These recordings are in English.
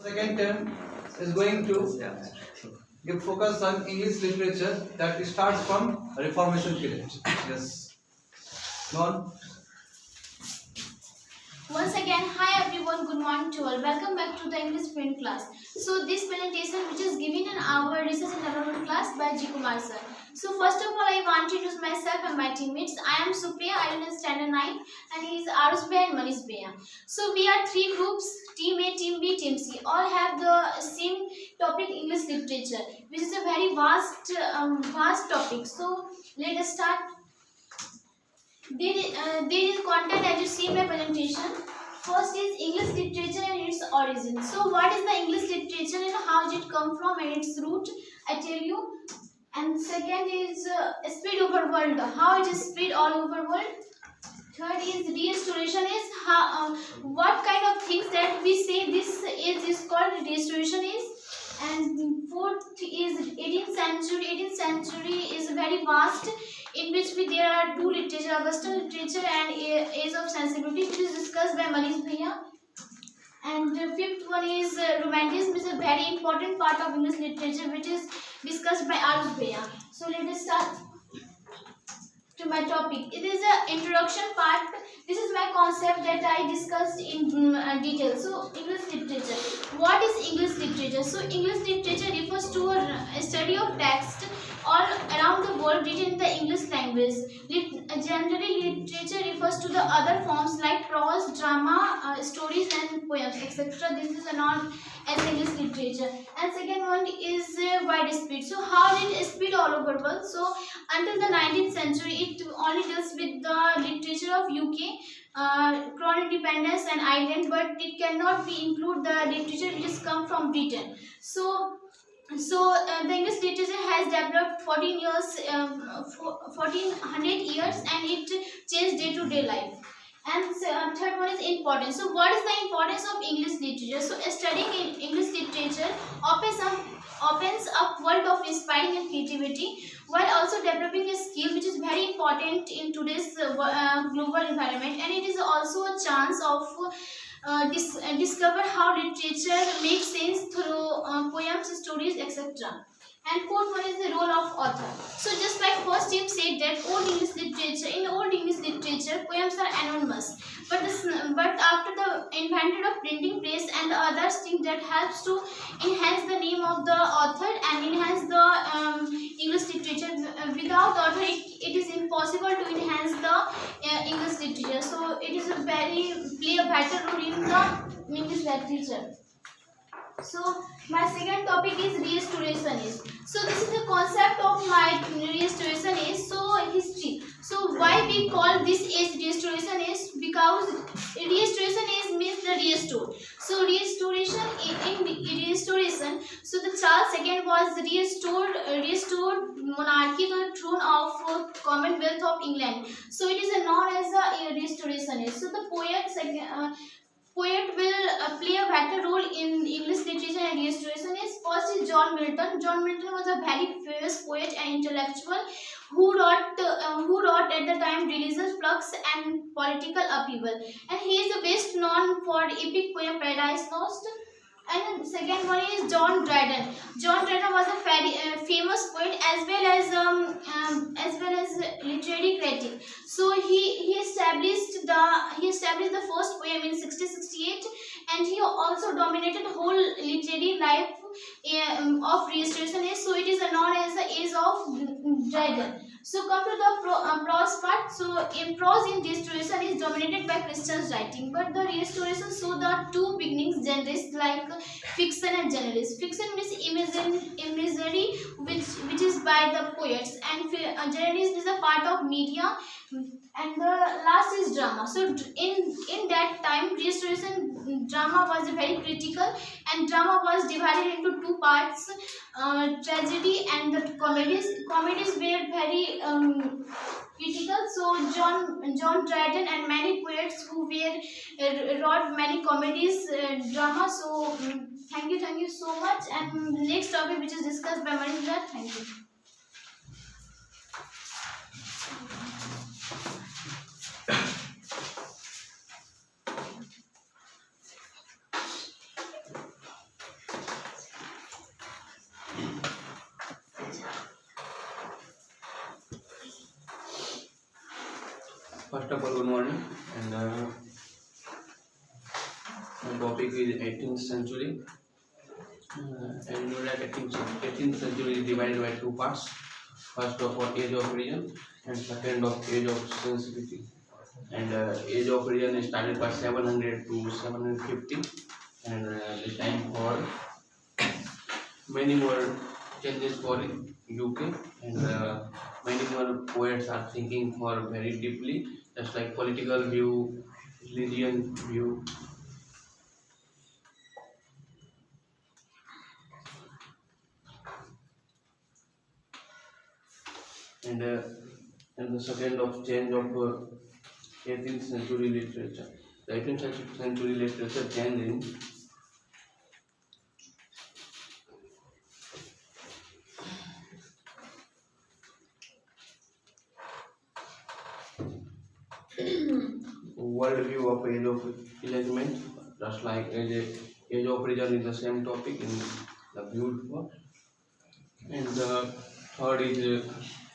Second term is going to give focus on English literature that starts from Reformation period. Yes. Non. Once again, hi everyone, good morning to all. Welcome back to the English Fluent class. So this presentation which is given in our research and development class by G. Kumar sir. So first of all, I want to introduce myself and my teammates. I am Supriya, I am in standard 9 and he is Arush Bhai and Manish Bhai. So we are three groups, team A, team B, team C. All have the same topic, English literature, which is a very vast topic. So let us start. There is content as you see in my presentation. First is English literature and its origin. So what is the English literature and how did it come from and its root? I tell you. And second is spread over world. How it is spread all over world. Third is restoration is how what kind of things that we say this is called restoration is. And fourth is 18th century. 18th century is very vast, in which there are two literature, Western literature and Age of Sensibility, which is discussed by Manish Bhaiya. And the fifth one is Romanticism, which is a very important part of English literature, which is discussed by Arush Bhaiya. So let us start to my topic. It is an introduction part. This is my concept that I discussed in detail. So English literature. What is English literature? So English literature refers to a study of text all around the world written in the English language. Generally, literature refers to the other forms like prose, drama, stories and poems, etc. This is known as English literature. And second one is widespread. So how did it spread all over the world? So until the 19th century, it only deals with the literature of UK, crown independence and Ireland, but it cannot be include the literature which has come from Britain. So the English literature has developed 1400 years and it changed day to day life. And third one is importance. So what is the importance of English literature? So studying in English literature opens up world of inspiring and creativity, while also developing a skill which is very important in today's global environment, and it is also a chance of discover how literature makes sense through poems, stories, etc. And fourth one is the role of author. So just like first tip said that in old English literature, poems are anonymous. But after the invention of printing press and the other thing that helps to enhance the name of the author and enhance the English literature. Without author, it is impossible to enhance the English literature. So it is play a vital role in the English literature. So my second topic is restorationist. So this is the concept of my restorationist. So history. So why we call this as restorationist? Because restorationist means the restore. So restoration in restoration. So the Charles II was restored monarchy to the throne of Commonwealth of England. So it is known as a restorationist. So the poet will play a vital role in English literature and restorationist. First is John Milton. John Milton was a very famous poet and intellectual who wrote at the time religious flux and political upheaval. And he is best known for epic poem Paradise Lost. And the second one is John Dryden. John Dryden was a very famous poet as well as literary critic. So he established the first poem in 1668, and he also dominated whole literary life of restoration. So it is known as the age of Dryden. So come to the prose part. So in prose in restoration is dominated by Christian writing, but the restoration show the two beginnings genres like fiction and journalism. Fiction means imagery which is by the poets, and journalism is a part of media, and the last is drama. So in that time, restoration drama was very critical, and drama was divided into two parts, tragedy and the comedies. Comedies were very critical. So John Dryden and many poets who wrote many comedies, drama. So thank you so much. And next topic which is discussed by Manish Bhaiya. Thank you. First of all, good morning, and my topic is 18th century. And you know that 18th century is divided by two parts. First of all, age of reason, and second of age of sensibility. And age of reason is started by 700 to 750, and the time for many more changes for UK, and many more poets are thinking for very deeply, just like political view, religion view. And the second of change of 18th century literature. The 18th century literature changed in world view of age of enlightenment, just like age of reason is the same topic in the viewed for. And the third is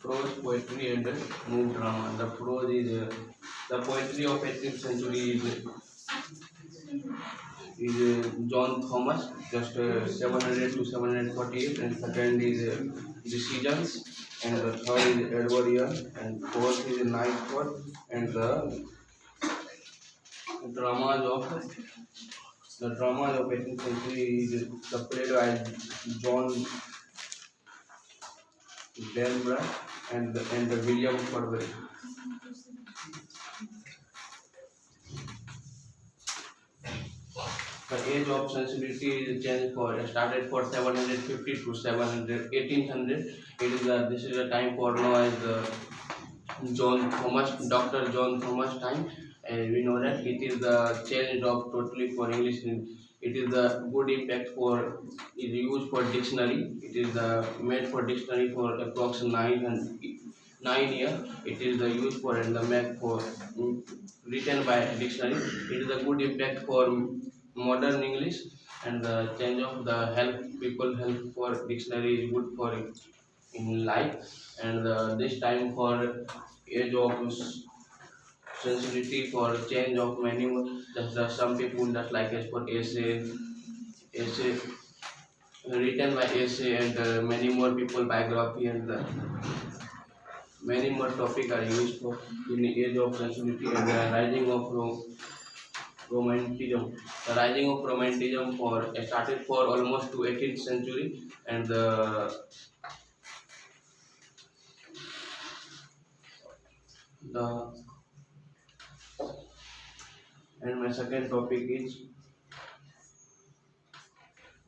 prose, poetry, and mood drama. The prose is the poetry of 18th century is John Thomas, just 700 to 748, and second is Decisions, and the third is Edward Young, and fourth is Nightfall, and the dramas of 18th century is the play by John Denver and the William Furbury. The age of sensibility is changed started for 750 to 700 1800. This is the time for now as Dr. John Thomas time, and we know that it is the change of totally for English. It is the good impact for is used for dictionary. It is the made for dictionary for approx 9 years. It is the use for and the made for written by dictionary. It is a good impact for modern English, and the change of the help for dictionary is good for in life. And this time for age of sensitivity for change of many some people just like as for essay written by essay, and many more people biography, and many more topic are used for in the age of sensitivity. And the rising of romanticism. The rising of romanticism started for almost to 18th century, and my second topic is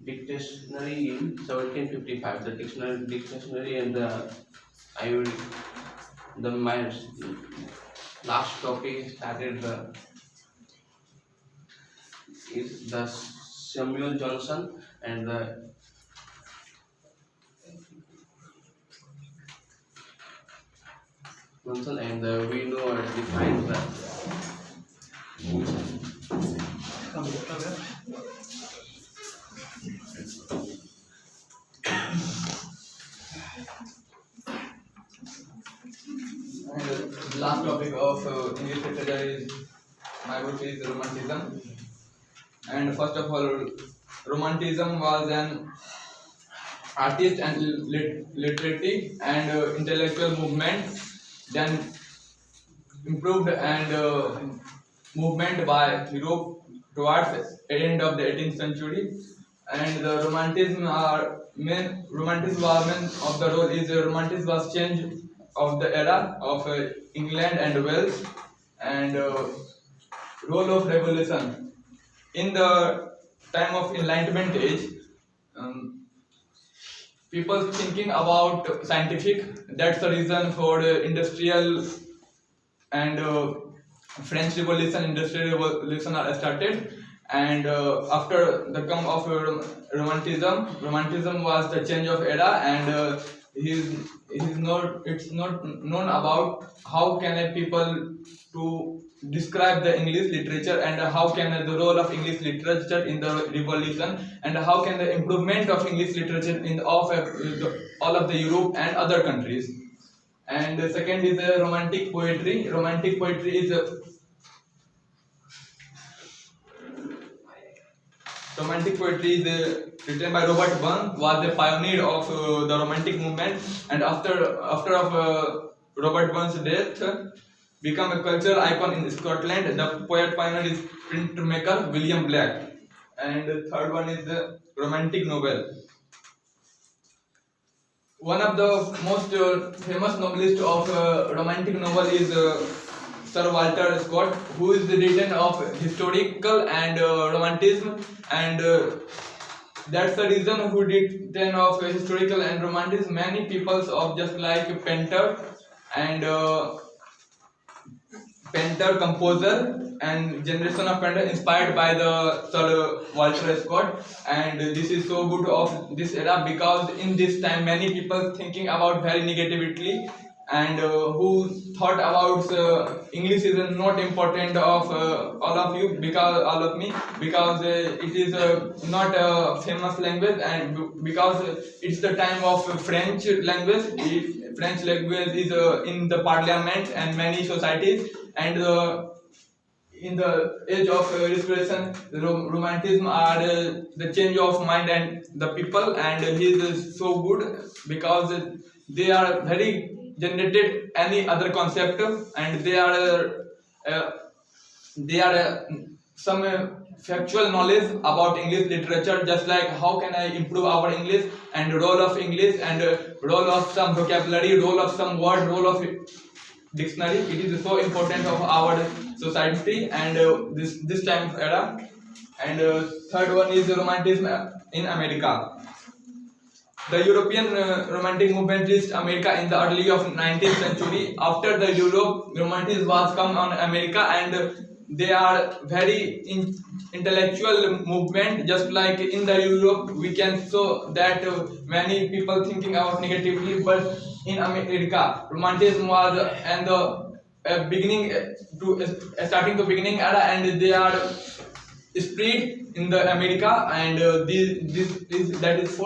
dictionary in 1755. The dictionary and my last topic started is the Samuel Johnson, and the we know defines the The last topic of English literature is my book is Romanticism. And first of all, Romanticism was an artist and literary and intellectual movement, then improved and movement by Europe towards the end of the 18th century. And the Romanticism was main of the role is Romanticism was change of the era of England and Wales, and role of revolution in the time of Enlightenment age. People thinking about scientific. That's the reason for the industrial and French Revolution, Industrial Revolution are started. And after the come of Romanticism was the change of era, and it's not known about how can a people to describe the English literature and how can the role of English literature in the revolution and how can the improvement of English literature in all of the Europe and other countries. And the second is the romantic poetry. Romantic poetry is written by Robert Burns, was the pioneer of the romantic movement, and after Robert Burns' death, become a cultural icon in Scotland. The poet pioneer is printmaker William Black. And the third one is the romantic novel. One of the most famous novelists of romantic novel is Sir Walter Scott, who is written of historical and romanticism, and that's the reason who did then of historical and romanticism. Many peoples of just like painter and composer and generation of painter inspired by the Sir Walter Scott, and this is so good of this era because in this time many people thinking about very negatively and who thought about English is not important of all of you because all of me because it is not a famous language and because it's the time of French language. French language is in the parliament and many societies, and in the age of restoration, romanticism are the change of mind and the people, and he is so good because they are very generated any other concept, and they are some factual knowledge about English literature, just like how can I improve our English and role of English and role of some vocabulary, role of some word, role of dictionary. It is so important of our society and this time of era. And third one is romanticism in America. The European romantic movement reached America in the early of 19th century. After the Europe, romanticism was come on America, and they are very intellectual movement. Just like in the Europe, we can show that many people thinking about negatively, but in America, romanticism was and the beginning to starting the beginning era, and they are spread in the America, and that is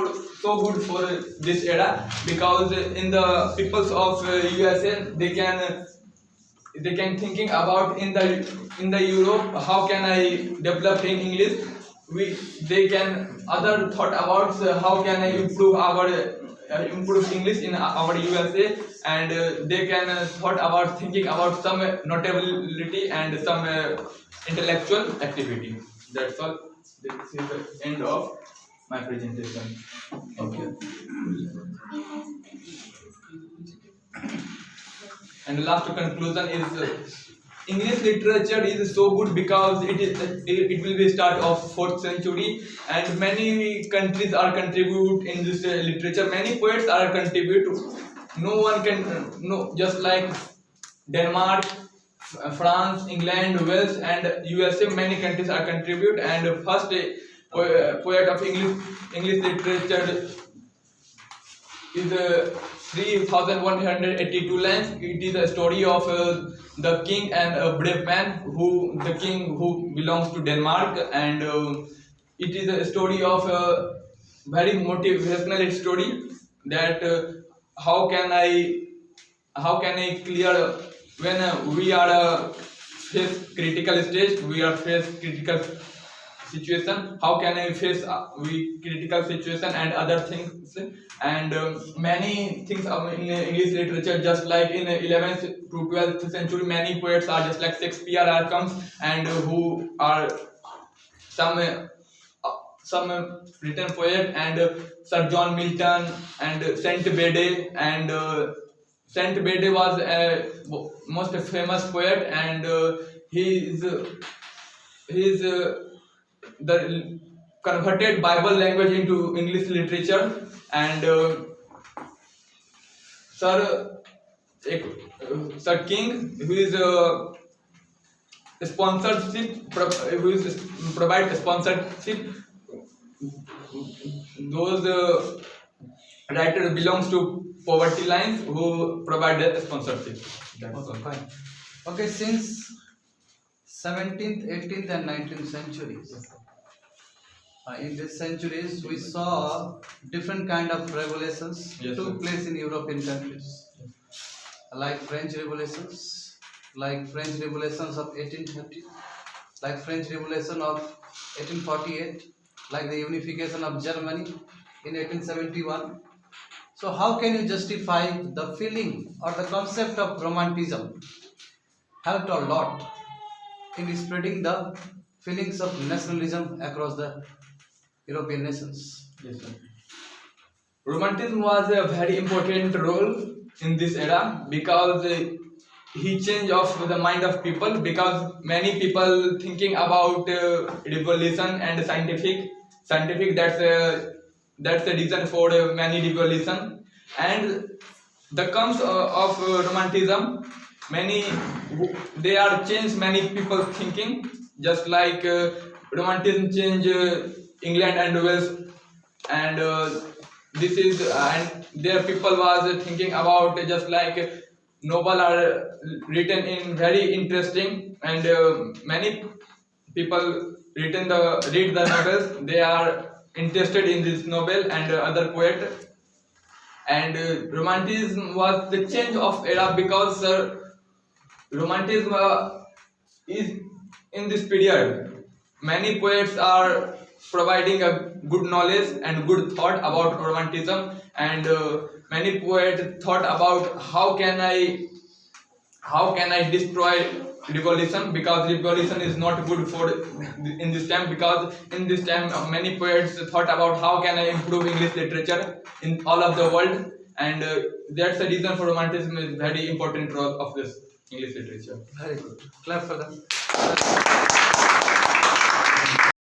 so good for this era because in the peoples of USA they can thinking about in the Europe how can I develop in English. They can other thought about how can I improve English in our USA, and they can thought about thinking about some notability and some intellectual activity. That's all. This is the end of my presentation. Okay. And the last conclusion is English literature is so good because it will be start of 4th century, and many countries are contribute in this literature. Many poets are contribute. No one can no just like Denmark, France, England, Wales, and USA. Many countries are contribute, and first poet of English literature is 3,182 lines. It is a story of the king and a brave man the king who belongs to Denmark, and it is a story of a very motivational story that how can I clear when we are face critical stage, we are face critical situation, how can I face critical situation and other things, and many things in English literature, just like in 11th to 12th century many poets are just like Shakespeare are comes, and who are some written poet, and Sir John Milton and Saint Bede, and Saint Bede was a most famous poet, and he is the converted Bible language into English literature, and Sir King, who is provide sponsorship. Those writer belongs to poverty lines who provide the sponsorship. That's all. Fine. Okay, since 17th, 18th and 19th centuries. In these centuries, we saw different kind of revolutions Yes, took sir. place in European countries, like French revolutions, like French revolutions of 1830, like French Revolution of 1848, like the unification of Germany in 1871. So how can you justify the feeling or the concept of romanticism helped a lot in spreading the feelings of nationalism across the European nations? Yes, sir. Romanticism was a very important role in this era because he changed of the mind of people, because many people thinking about revolution and scientific that's the reason for many revolution. And the comes of romanticism, many they are changed many people thinking, just like romanticism change England and Wales. And this is and their people was thinking about just like novel are written in very interesting, and many people read the novels, they are interested in this novel and other poet. And romanticism was the change of era because romanticism is in this period. Many poets are providing a good knowledge and good thought about romanticism, and many poets thought about how can I destroy revolution, because revolution is not good for in this time, because in this time many poets thought about how can I improve English literature in all of the world. And that's the reason for romanticism is very important role of this English literature. Very good. Clap for them.